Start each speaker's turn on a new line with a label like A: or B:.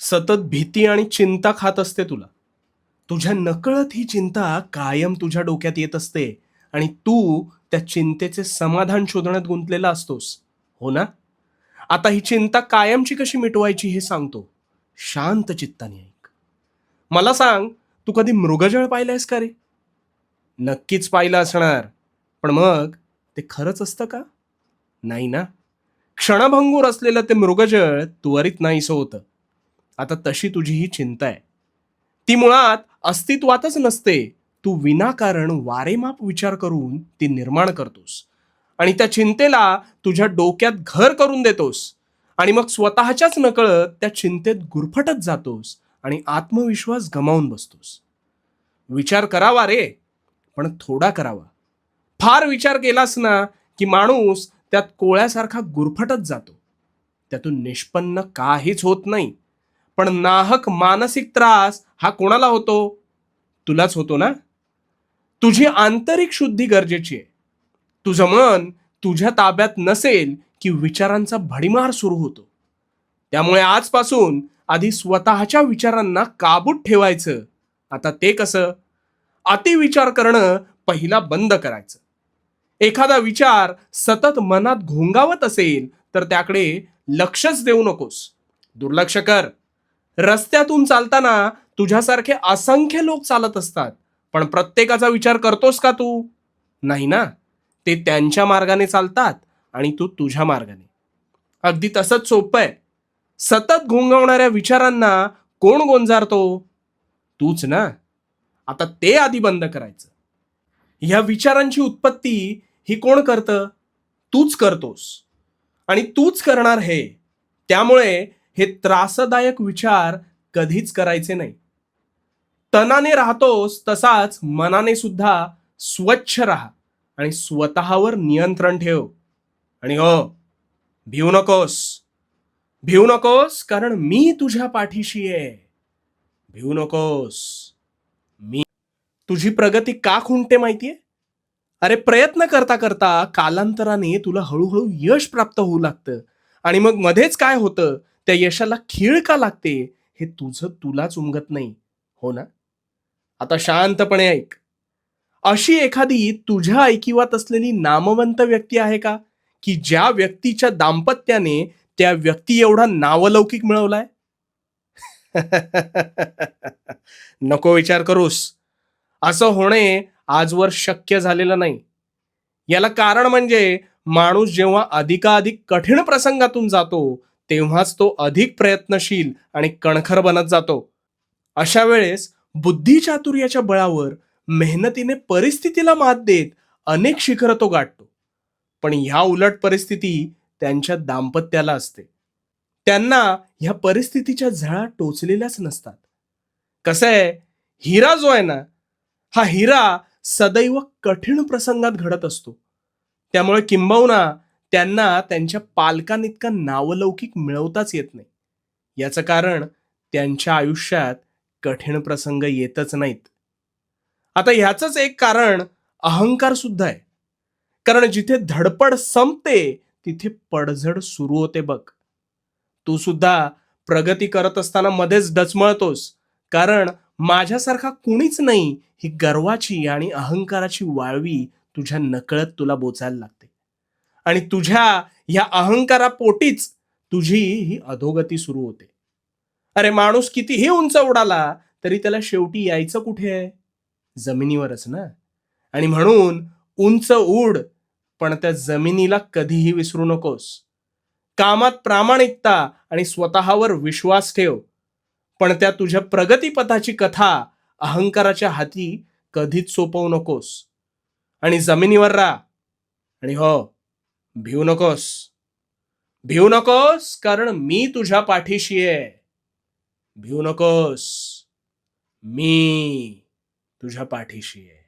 A: सतत भीती आणि चिंता खात असते तुला. तुझ्या नकळत ही चिंता कायम तुझ्या डोक्यात येत असते आणि तू त्या चिंतेचे समाधान शोधण्यात गुंतलेला असतोस. हो ना? आता ही चिंता कायमची कशी मिटवायची हे सांगतो. शांत चित्ताने ऐक. मला सांग, तू कधी मृगजळ पाहिलंयस का रे? नक्कीच पाहिलं असणार. पण मग ते खरंच असतं का? नाही ना. क्षणभंगूर असलेलं ते मृगजळ त्वरित नाहीसं होतं. आता तशी तुझी ही चिंता आहे. ती मुळात अस्तित्वातच नसते. तू विनाकारण वारेमाप विचार करून ती निर्माण करतोस आणि त्या चिंतेला तुझ्या डोक्यात घर करून देतोस आणि मग स्वतःच्याच नकळत त्या चिंतेत गुरफटत जातोस आणि आत्मविश्वास गमावून बसतोस. विचार करावा रे, पण थोडा करावा. फार विचार केलास ना, की माणूस त्यात कोळ्यासारखा गुरफटत जातो. त्यातून निष्पन्न काहीच होत नाही. पण नाहक मानसिक त्रास हा कोणाला होतो? तुलाच होतो ना. तुझी आंतरिक शुद्धी गरजेची आहे. तुझं मन तुझ्या ताब्यात नसेल की विचारांचा भडीमार सुरू होतो. त्यामुळे आजपासून आधी स्वतःच्या विचारांना काबूत ठेवायचं. आता ते कसं? अतिविचार करणं पहिला बंद करायचं. एखादा विचार सतत मनात घोंगावत असेल तर त्याकडे लक्षच देऊ नकोस. दुर्लक्ष कर. रस्त्यातून चालताना तुझ्यासारखे असंख्य लोक चालत असतात. पण प्रत्येकाचा विचार करतोस का तू? नाही ना. ते त्यांच्या मार्गाने चालतात आणि तू तुझ्या मार्गाने. अगदी तसंच सोपं आहे. सतत घोंगवणाऱ्या विचारांना कोण गोंजारतो? तूच ना. आता ते आधी बंद करायचं. ह्या विचारांची उत्पत्ती ही कोण करतं? तूच करतोस आणि तूच करणार हे. त्यामुळे हे त्रासदायक विचार कधीच करायचे नाही. तनाने राहतोस तसाच मनाने सुद्धा स्वच्छ राहा आणि स्वतःवर नियंत्रण ठेव. आणि हो, भिवू नकोस. भिवू नकोस, कारण मी तुझ्या पाठीशी आहे. भिवू नकोस. मी तुझी प्रगती का खुंटते माहितीये? अरे प्रयत्न करता करता कालांतराने तुला हळूहळू यश प्राप्त होऊ लागतं आणि मग मध्येच काय होतं, त्या यशाला खीळ का लागते हे तुझं तुलाच उमगत नाही. हो ना? आता शांतपणे ऐक. अशी एखादी तुझ्या ऐकिवात असलेली नामवंत व्यक्ती आहे का, की ज्या व्यक्तीच्या दाम्पत्याने त्या व्यक्ती एवढा नावलौकिक मिळवलाय? नको विचार करूस. असं होणे आजवर शक्य झालेलं नाही. याला कारण म्हणजे माणूस जेव्हा अधिकाधिक कठीण प्रसंगातून जातो, तेव्हाच तो अधिक प्रयत्नशील आणि कणखर बनत जातो. अशा वेळेस बुद्धिचातुर्याच्या बळावर मेहनतीने परिस्थितीला मात देत अनेक शिखरं तो गाठतो. पण ह्या उलट परिस्थिती त्यांच्या दाम्पत्याला असते. त्यांना ह्या परिस्थितीच्या झळा टोचलेल्याच नसतात. कसं आहे, हिरा जो आहे ना, हा हिरा सदैव कठीण प्रसंगात घडत असतो. त्यामुळे किंबहुना त्यांना त्यांच्या पालकांइतका नावलौकिक मिळवताच येत नाही. याचं कारण त्यांच्या आयुष्यात कठीण प्रसंग येतच नाहीत. आता ह्याचंच एक कारण अहंकार सुद्धा आहे. कारण जिथे धडपड संपते तिथे पडझड सुरू होते बघ. तू सुद्धा प्रगती करत असताना मध्येच डचमळतोस. कारण माझ्यासारखा कुणीच नाही ही गर्वाची आणि अहंकाराची वाळवी तुझ्या नकळत तुला बोचायला लागते. आणि तुझ्या ह्या अहंकारापोटीच तुझी ही अधोगती सुरू होते. अरे माणूस कितीही उंच उडाला तरी त्याला शेवटी यायचं कुठे आहे? जमिनीवरच ना. आणि म्हणून उंच उड, पण त्या जमिनीला कधीही विसरू नकोस. कामात प्रामाणिकता आणि स्वतःवर विश्वास ठेव. पण त्या तुझ्या प्रगतीपथाची कथा अहंकाराच्या हाती कधीच सोपवू नकोस. आणि जमिनीवर राहा. आणि हो, भिवू नकोस. भिवू नकोस, कारण मी तुझ्या पाठीशी आहे. भिवू नकोस. मी तुझ्या पाठीशी आहे.